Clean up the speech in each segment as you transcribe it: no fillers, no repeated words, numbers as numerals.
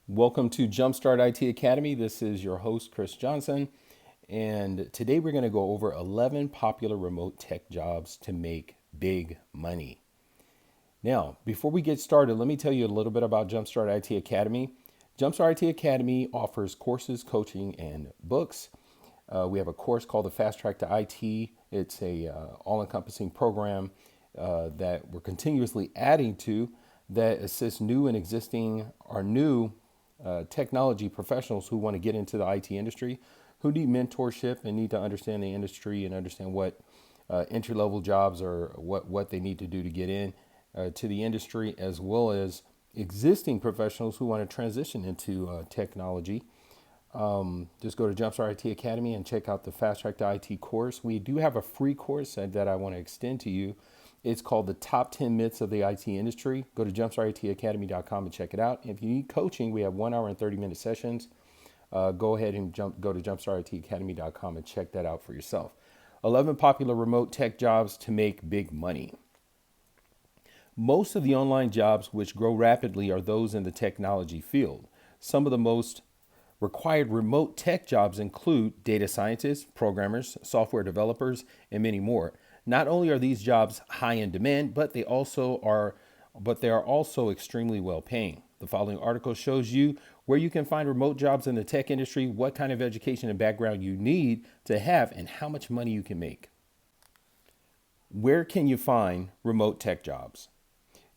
Welcome to JumpStart IT Academy. This is your host, Chris Johnson. And today we're going to go over 11 popular remote tech jobs to make big money. Now, before we get started, let me tell you a little bit about JumpStart IT Academy. JumpStart IT Academy offers courses, coaching, and books. We have a course called the Fast Track to IT. It's a all-encompassing program that we're continuously adding to that assists new and existing or new technology professionals who want to get into the IT industry, who need mentorship and need to understand the industry and understand what entry level jobs or what they need to do to get in to the industry, as well as existing professionals who want to transition into technology. Just go to Jumpstart IT Academy and check out the Fast Track to IT course. We do have a free course that I want to extend to you. It's called the Top 10 Myths of the IT Industry. Go to jumpstartitacademy.com and check it out. If you need coaching, we have 1 hour and 30-minute sessions. Go ahead and go to jumpstartitacademy.com and check that out for yourself. 11 popular remote tech jobs to make big money. Most of the online jobs which grow rapidly are those in the technology field. Some of the most required remote tech jobs include data scientists, programmers, software developers, and many more. Not only are these jobs high in demand, but they are also extremely well paying. The following article shows you where you can find remote jobs in the tech industry, what kind of education and background you need to have, and how much money you can make. Where can you find remote tech jobs?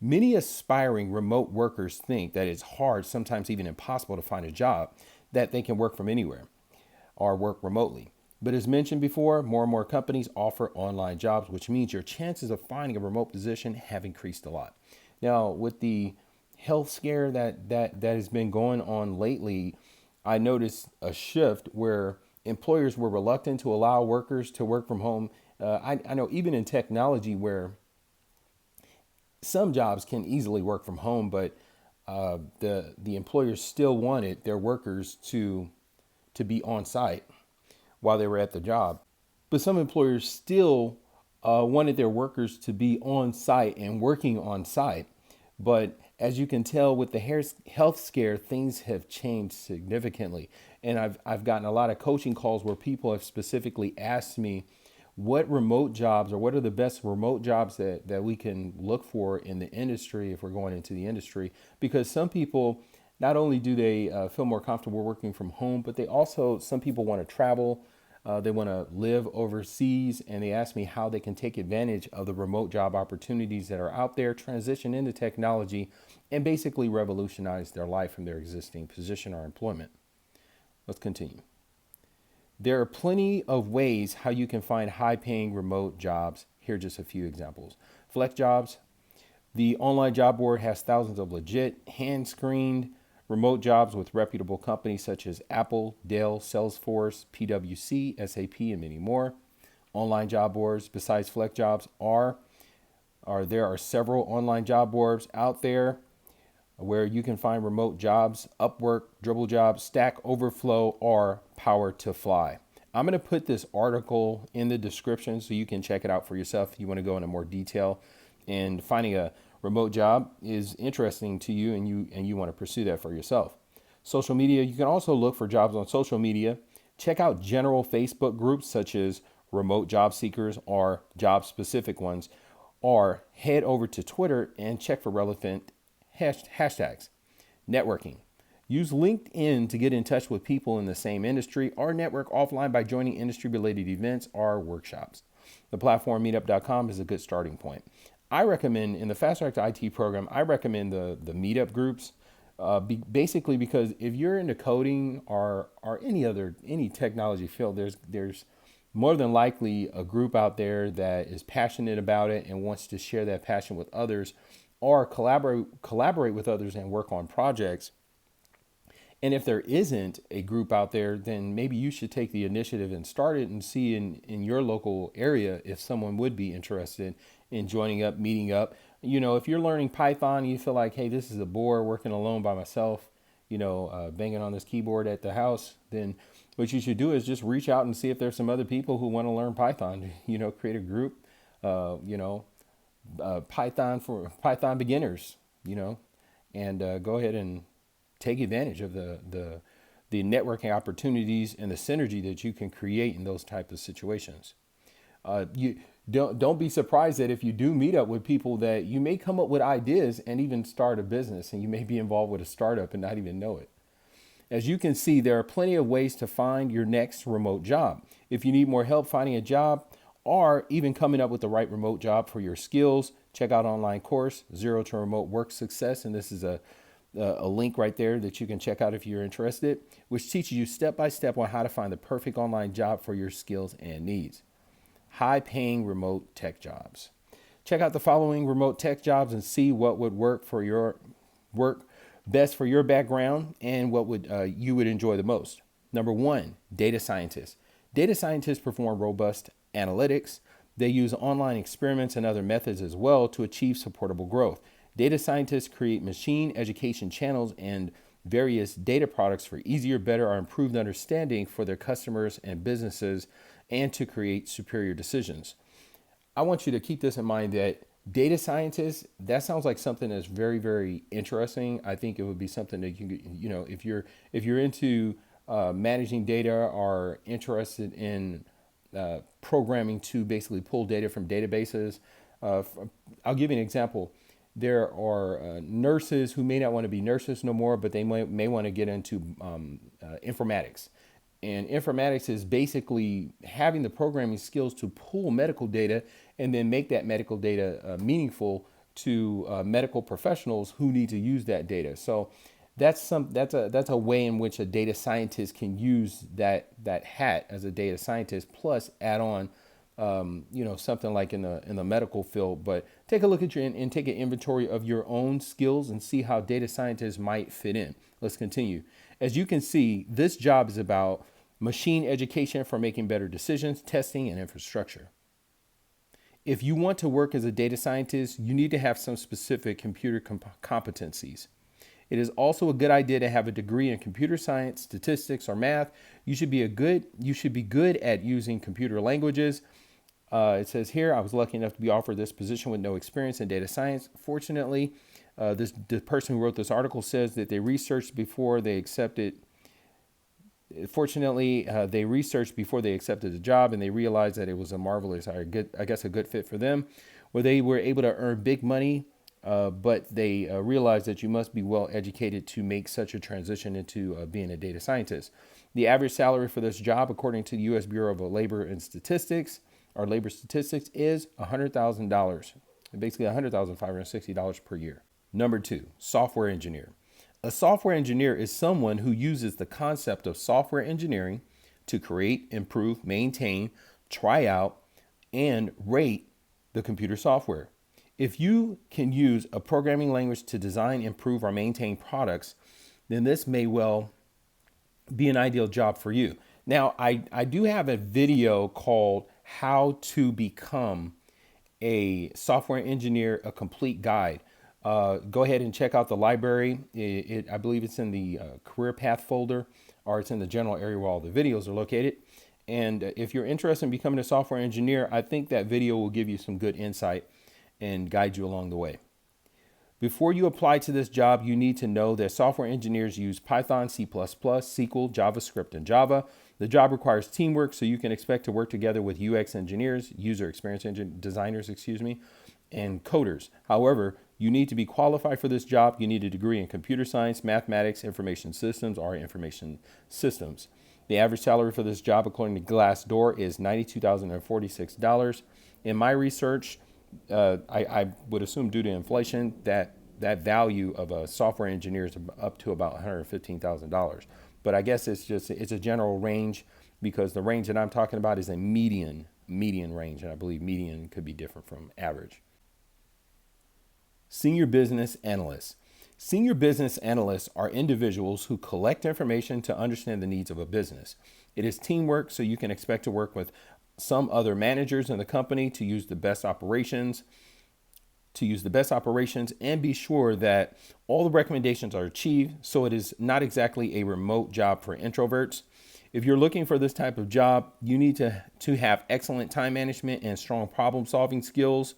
Many aspiring remote workers think that it's hard, sometimes even impossible, to find a job that they can work from anywhere or work remotely. But as mentioned before, more and more companies offer online jobs, which means your chances of finding a remote position have increased a lot. Now, with the health scare that has been going on lately, I noticed a shift where employers were reluctant to allow workers to work from home. I know even in technology where some jobs can easily work from home, but the employers still wanted their workers to be on site while they were at the job. But some employers still wanted their workers to be on site and working on site. But as you can tell with the health scare, things have changed significantly. And I've gotten a lot of coaching calls where people have specifically asked me what remote jobs or what are the best remote jobs that we can look for in the industry if we're going into the industry. Because some people, not only do they feel more comfortable working from home, but some people want to travel. They want to live overseas, and they ask me how they can take advantage of the remote job opportunities that are out there, transition into technology, and basically revolutionize their life from their existing position or employment. Let's continue. There are plenty of ways how you can find high-paying remote jobs. Here are just a few examples. Flex jobs. The online job board has thousands of legit, hand-screened remote jobs with reputable companies such as Apple, Dell, Salesforce, PwC, SAP, and many more. Online job boards besides Flex jobs there are several online job boards out there where you can find remote jobs: Upwork, Dribble Jobs, Stack Overflow, or Power to Fly. I'm going to put this article in the description so you can check it out for yourself if you want to go into more detail. And finding a remote job is interesting to you and you want to pursue that for yourself. Social media, you can also look for jobs on social media. Check out general Facebook groups such as remote job seekers or job specific ones, or head over to Twitter and check for relevant hashtags. Networking. Use LinkedIn to get in touch with people in the same industry, or network offline by joining industry related events or workshops. The platform meetup.com is a good starting point. I recommend in the Fast Track to IT program, I recommend the meetup groups, basically because if you're into coding or any technology field, there's more than likely a group out there that is passionate about it and wants to share that passion with others, or collaborate with others and work on projects. And if there isn't a group out there, then maybe you should take the initiative and start it and see in your local area if someone would be interested in joining up, meeting up. If you're learning Python, you feel like, hey, this is a bore working alone by myself, banging on this keyboard at the house, then what you should do is just reach out and see if there's some other people who want to learn Python. Create a group, Python for Python beginners, and go ahead and take advantage of the networking opportunities and the synergy that you can create in those types of situations. You don't be surprised that if you do meet up with people that you may come up with ideas and even start a business, and you may be involved with a startup and not even know it. As you can see, there are plenty of ways to find your next remote job. If you need more help finding a job or even coming up with the right remote job for your skills, check out online course, Zero to Remote Work Success. And this is a link right there that you can check out if you're interested, which teaches you step by step on how to find the perfect online job for your skills and needs. High paying remote tech jobs. Check out the following remote tech jobs and see what would work best for your background and what would you would enjoy the most. Number one, data scientists. Data scientists perform robust analytics. They use online experiments and other methods as well to achieve supportable growth. Data scientists create machine education channels and various data products for easier, better, or improved understanding for their customers and businesses and to create superior decisions. I want you to keep this in mind that data scientists, that sounds like something that's very, very interesting. I think it would be something that if you're into managing data or interested in programming to basically pull data from databases. I'll give you an example. There are nurses who may not want to be nurses no more, but they may want to get into informatics. And informatics is basically having the programming skills to pull medical data and then make that medical data meaningful to medical professionals who need to use that data. So that's a way in which a data scientist can use that hat as a data scientist, plus add on something like in the medical field. But take a look at and take an inventory of your own skills and see how data scientists might fit in. Let's continue. As you can see, this job is about machine education for making better decisions, testing, and infrastructure. If you want to work as a data scientist, you need to have some specific computer competencies. It is also a good idea to have a degree in computer science, statistics, or math. You should be good at using computer languages. It says here, I was lucky enough to be offered this position with no experience in data science. Fortunately, the person who wrote this article says that they researched before they accepted. They researched before they accepted the job, and they realized that it was a marvelous, a good fit for them, where they were able to earn big money. But they realized that you must be well educated to make such a transition into being a data scientist. The average salary for this job, according to the U.S. Bureau of Labor Statistics, is $100,000, basically $100,560 per year. Number two, software engineer. A software engineer is someone who uses the concept of software engineering to create, improve, maintain, try out, and rate the computer software. If you can use a programming language to design, improve, or maintain products, then this may well be an ideal job for you. Now, I do have a video called How to Become a Software Engineer, a Complete Guide. Go ahead and check out the library. I believe it's in the career path folder, or it's in the general area where all the videos are located. And if you're interested in becoming a software engineer, I think that video will give you some good insight and guide you along the way. Before you apply to this job, you need to know that software engineers use Python, C++, SQL, JavaScript, and Java. The job requires teamwork, so you can expect to work together with UX engineers, user experience designers, and coders. However, you need to be qualified for this job. You need a degree in computer science, mathematics, information systems. The average salary for this job, according to Glassdoor, is $92,046. In my research, I would assume due to inflation that value of a software engineer is up to about $115,000. But I guess it's a general range, because the range that I'm talking about is a median range, and I believe median could be different from average. Senior business analysts. Senior business analysts are individuals who collect information to understand the needs of a business. It is teamwork, so you can expect to work with some other managers in the company to use the best operations and be sure that all the recommendations are achieved. So it is not exactly a remote job for introverts. If you're looking for this type of job, you need to have excellent time management and strong problem solving skills.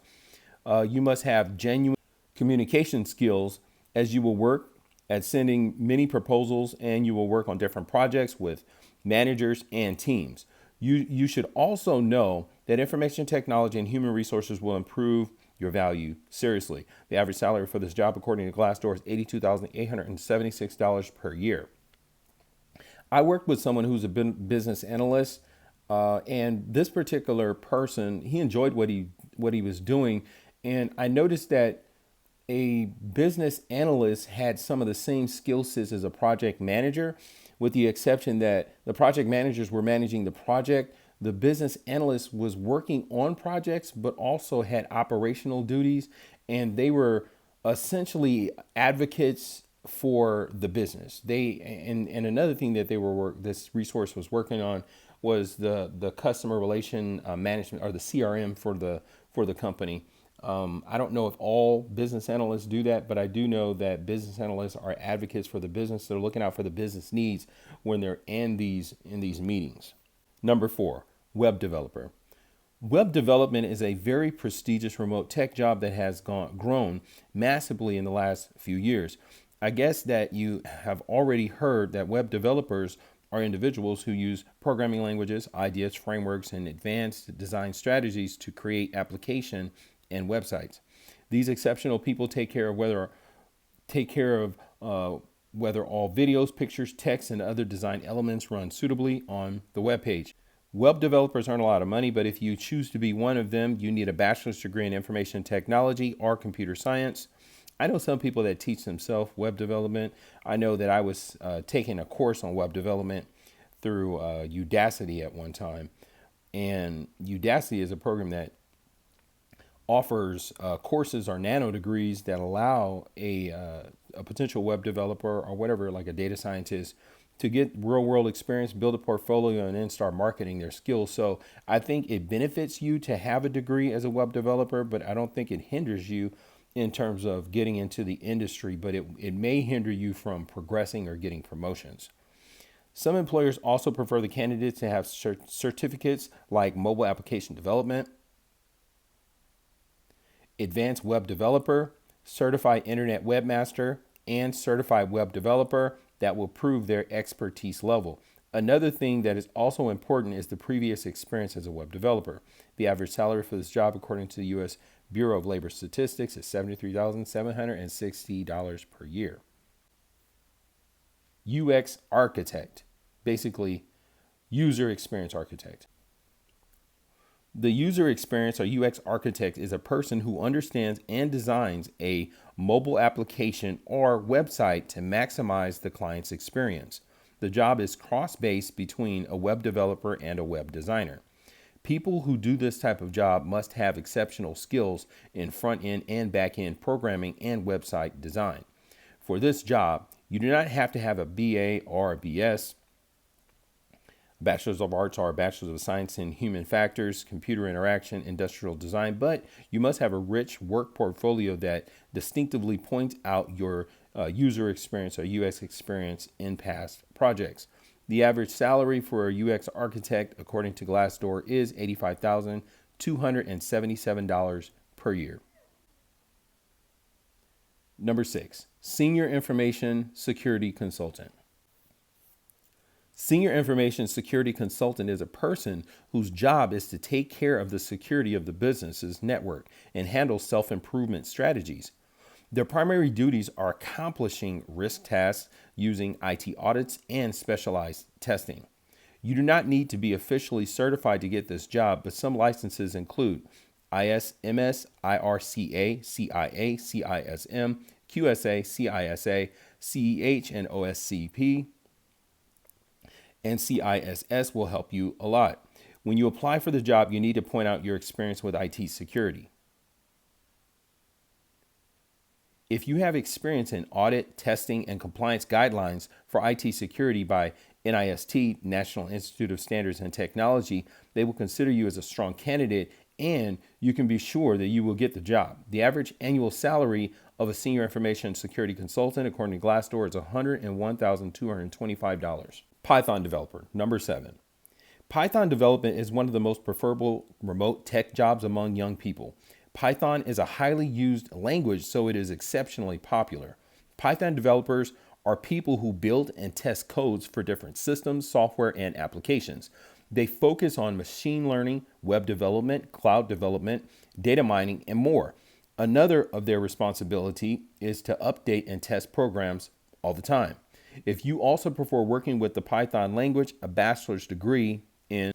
You must have genuine communication skills, as you will work at sending many proposals, and you will work on different projects with managers and teams. You should also know that information technology and human resources will improve your value seriously. The average salary for this job, according to Glassdoor, is $82,876 per year. I worked with someone who's a business analyst, and this particular person, he enjoyed what he was doing, and I noticed that a business analyst had some of the same skill sets as a project manager, with the exception that the project managers were managing the project. The business analyst was working on projects, but also had operational duties, and they were essentially advocates for the business. And another thing that this resource was working on was the customer relation management, or the CRM for the company. I don't know if all business analysts do that, but I do know that business analysts are advocates for the business. They're looking out for the business needs when they're in these meetings. Number 4, web developer. Web development is a very prestigious remote tech job that has grown massively in the last few years. I guess that you have already heard that web developers are individuals who use programming languages, ideas, frameworks, and advanced design strategies to create application and websites. These exceptional people take care of whether all videos, pictures, text, and other design elements run suitably on the web page. Web developers earn a lot of money, but if you choose to be one of them, you need a bachelor's degree in information technology or computer science. I know some people that teach themselves web development. I know that I was taking a course on web development through Udacity at one time. And Udacity is a program that offers courses or nano degrees that allow a potential web developer or whatever, like a data scientist, to get real world experience, build a portfolio, and then start marketing their skills. So I think it benefits you to have a degree as a web developer, but I don't think it hinders you in terms of getting into the industry, but it may hinder you from progressing or getting promotions. Some employers also prefer the candidates to have certificates like mobile application development, advanced web developer, certified internet webmaster, and certified web developer that will prove their expertise level. Another thing that is also important is the previous experience as a web developer. The average salary for this job, according to the U.S. Bureau of Labor Statistics, is $73,760 per year. UX architect, basically user experience architect. The user experience or UX architect is a person who understands and designs a mobile application or website to maximize the client's experience. The job is cross-based between a web developer and a web designer. People who do this type of job must have exceptional skills in front-end and back-end programming and website design. For this job, you do not have to have a BA or a BS, Bachelor's of Arts or a Bachelor's of Science in Human Factors, Computer Interaction, Industrial Design, but you must have a rich work portfolio that distinctively points out your user experience or UX experience in past projects. The average salary for a UX architect, according to Glassdoor, is $85,277 per year. Number 6, Senior Information Security Consultant. Senior Information Security Consultant is a person whose job is to take care of the security of the business's network and handle self-improvement strategies. Their primary duties are accomplishing risk tasks using IT audits and specialized testing. You do not need to be officially certified to get this job, but some licenses include ISMS, IRCA, CIA, CISM, QSA, CISA, CEH, and OSCP. And CISS will help you a lot. When you apply for the job, you need to point out your experience with IT security. If you have experience in audit, testing, and compliance guidelines for IT security by NIST, National Institute of Standards and Technology, they will consider you as a strong candidate, and you can be sure that you will get the job. The average annual salary of a senior information security consultant, according to Glassdoor, is $101,225. Python developer, number 7. Python development is one of the most preferable remote tech jobs among young people. Python is a highly used language, so it is exceptionally popular. Python developers are people who build and test codes for different systems, software, and applications. They focus on machine learning, web development, cloud development, data mining, and more. Another of their responsibility is to update and test programs all the time. If you also prefer working with the Python language, a bachelor's degree in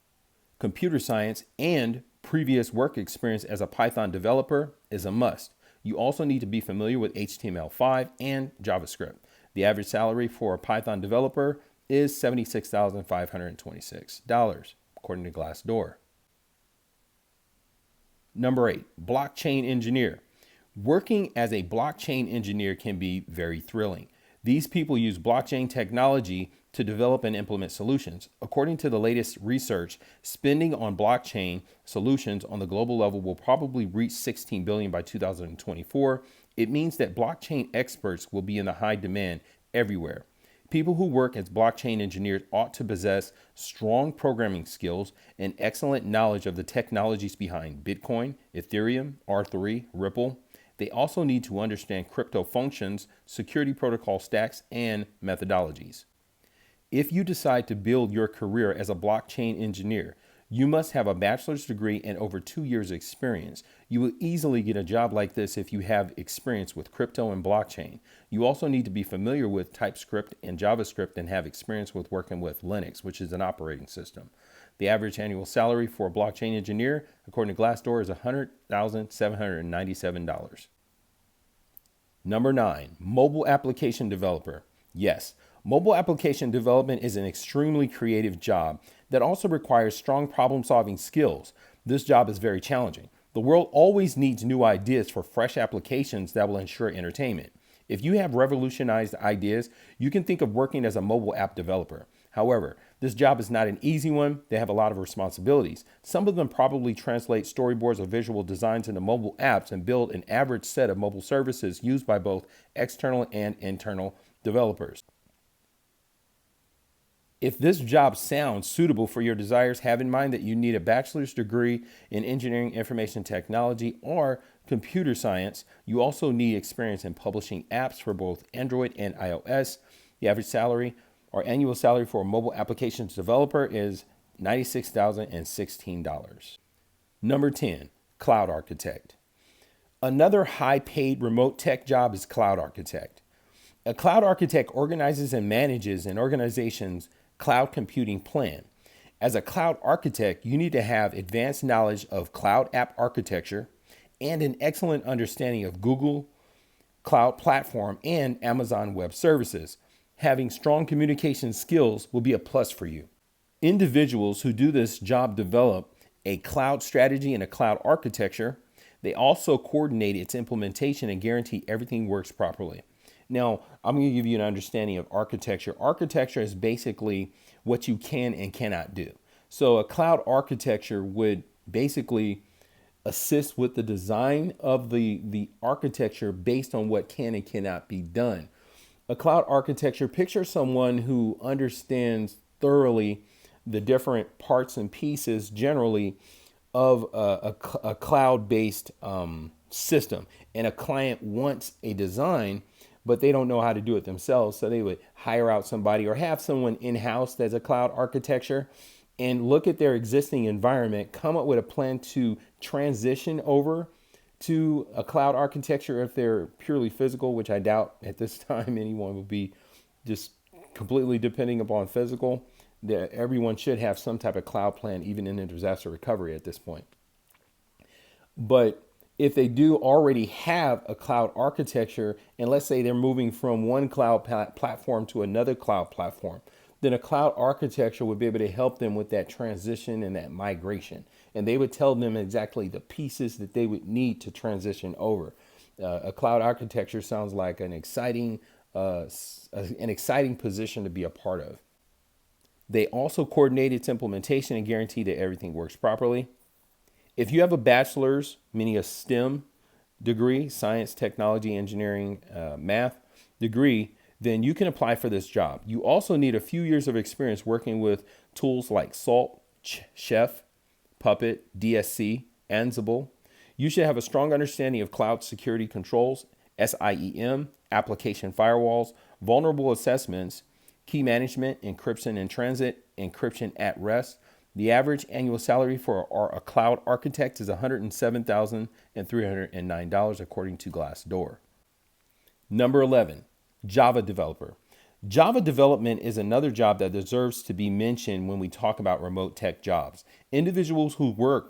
computer science and previous work experience as a Python developer is a must. You also need to be familiar with HTML5 and JavaScript. The average salary for a Python developer is $76,526, according to Glassdoor. Number 8, blockchain engineer. Working as a blockchain engineer can be very thrilling. These people use blockchain technology to develop and implement solutions. According to the latest research, spending on blockchain solutions on the global level will probably reach $16 billion by 2024. It means that blockchain experts will be in the high demand everywhere. People who work as blockchain engineers ought to possess strong programming skills and excellent knowledge of the technologies behind Bitcoin, Ethereum, R3, Ripple. They also need to understand crypto functions, security protocol stacks, and methodologies. If you decide to build your career as a blockchain engineer, you must have a bachelor's degree and over 2 years experience. You will easily get a job like this if you have experience with crypto and blockchain. You also need to be familiar with TypeScript and JavaScript and have experience with working with Linux, which is an operating system. The average annual salary for a blockchain engineer, according to Glassdoor, is $100,797. Number 9, mobile application developer. Yes, mobile application development is an extremely creative job that also requires strong problem-solving skills. This job is very challenging. The world always needs new ideas for fresh applications that will ensure entertainment. If you have revolutionized ideas, you can think of working as a mobile app developer. However, this job is not an easy one. They have a lot of responsibilities. Some of them probably translate storyboards or visual designs into mobile apps and build an average set of mobile services used by both external and internal developers. If this job sounds suitable for your desires, have in mind that you need a bachelor's degree in engineering, information technology, or computer science. You also need experience in publishing apps for both Android and iOS. The average salary or annual salary for a mobile applications developer is $96,016. Number 10, cloud architect. Another high-paid remote tech job is cloud architect. A cloud architect organizes and manages an organization's cloud computing plan. As a cloud architect, you need to have advanced knowledge of cloud app architecture and an excellent understanding of Google Cloud Platform and Amazon Web Services. Having strong communication skills will be a plus for you. Individuals who do this job develop a cloud strategy and a cloud architecture. They also coordinate its implementation and guarantee everything works properly. Now, I'm going to give you an understanding of architecture. Architecture is basically what you can and cannot do. So a cloud architecture would basically assist with the design of the architecture based on what can and cannot be done. A cloud architecture, picture someone who understands thoroughly the different parts and pieces generally of a cloud-based system. And a client wants a design, but they don't know how to do it themselves. So they would hire out somebody or have someone in-house that's a cloud architecture and look at their existing environment, come up with a plan to transition over to a cloud architecture if they're purely physical, which I doubt at this time anyone would be just completely depending upon physical. That everyone should have some type of cloud plan, even in a disaster recovery at this point. But if they do already have a cloud architecture, and let's say they're moving from one cloud platform to another cloud platform, then a cloud architecture would be able to help them with that transition and that migration. And they would tell them exactly the pieces that they would need to transition over. A cloud architecture sounds like an exciting position to be a part of. They also coordinate its implementation and guarantee that everything works properly. If you have a bachelor's, meaning a STEM degree, science, technology, engineering, math degree, then you can apply for this job. You also need a few years of experience working with tools like Salt, Chef, Puppet, DSC, Ansible. You should have a strong understanding of cloud security controls, SIEM, application firewalls, vulnerable assessments, key management, encryption in transit, encryption at rest. The average annual salary for a cloud architect is $107,309 according to Glassdoor. Number 11, Java developer. Java development is another job that deserves to be mentioned when we talk about remote tech jobs. Individuals who work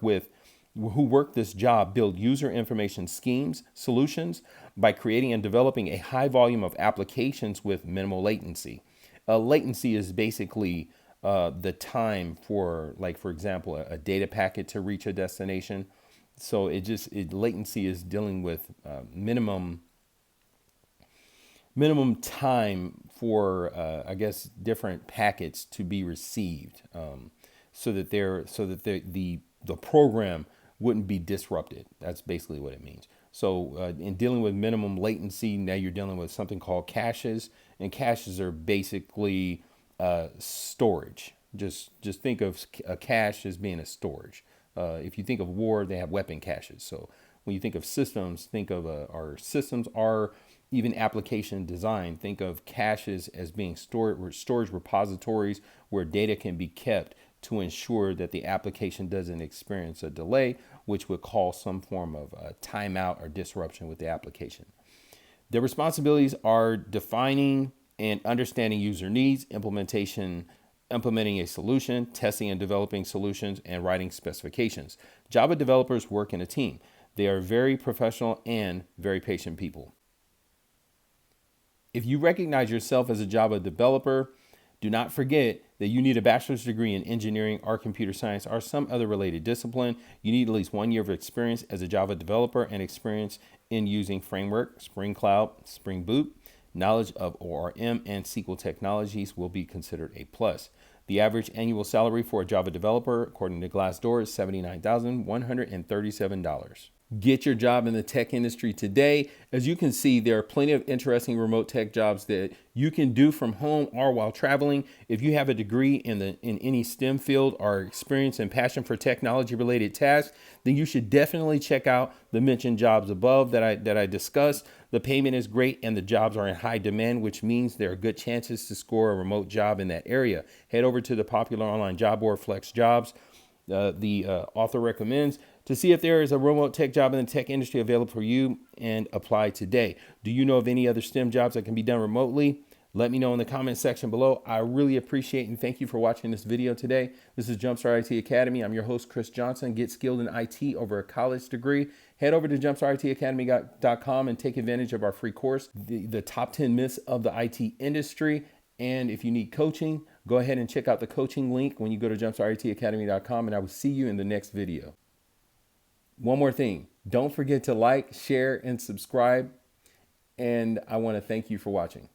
this job build user information schemes, solutions by creating and developing a high volume of applications with minimal latency. Latency is basically the time for, like, for example, a data packet to reach a destination. So latency is dealing with minimum time for I guess different packets to be received, so that the program wouldn't be disrupted. That's basically what it means. So in dealing with minimum latency, now you're dealing with something called caches, and caches are basically storage. Just think of a cache as being a storage. If you think of war, they have weapon caches. So when you think of systems, think of our systems are even application design. Think of caches as being storage repositories where data can be kept to ensure that the application doesn't experience a delay, which would cause some form of timeout or disruption with the application. Their responsibilities are defining and understanding user needs, implementing a solution, testing and developing solutions, and writing specifications. Java developers work in a team. They are very professional and very patient people. If you recognize yourself as a Java developer, do not forget that you need a bachelor's degree in engineering or computer science or some other related discipline. You need at least 1 year of experience as a Java developer and experience in using Framework, Spring Cloud, Spring Boot. Knowledge of ORM and SQL technologies will be considered a plus. The average annual salary for a Java developer, according to Glassdoor, is $79,137. Get your job in the tech industry today. As you can see, there are plenty of interesting remote tech jobs that you can do from home or while traveling. If you have a degree in any STEM field or experience and passion for technology related tasks, then you should definitely check out the mentioned jobs above that I discussed. The payment is great and the jobs are in high demand, which means there are good chances to score a remote job in that area. Head over to the popular online job board Flex Jobs. The author recommends to see if there is a remote tech job in the tech industry available for you and apply today. Do you know of any other STEM jobs that can be done remotely? Let me know in the comment section below. I really appreciate and thank you for watching this video today. This is JumpStart IT Academy. I'm your host, Chris Johnson. Get skilled in IT over a college degree. Head over to jumpstartitacademy.com and take advantage of our free course, the top 10 myths of the IT industry. And if you need coaching, go ahead and check out the coaching link when you go to jumpstartitacademy.com, and I will see you in the next video. One more thing, don't forget to like, share, and subscribe. And I want to thank you for watching.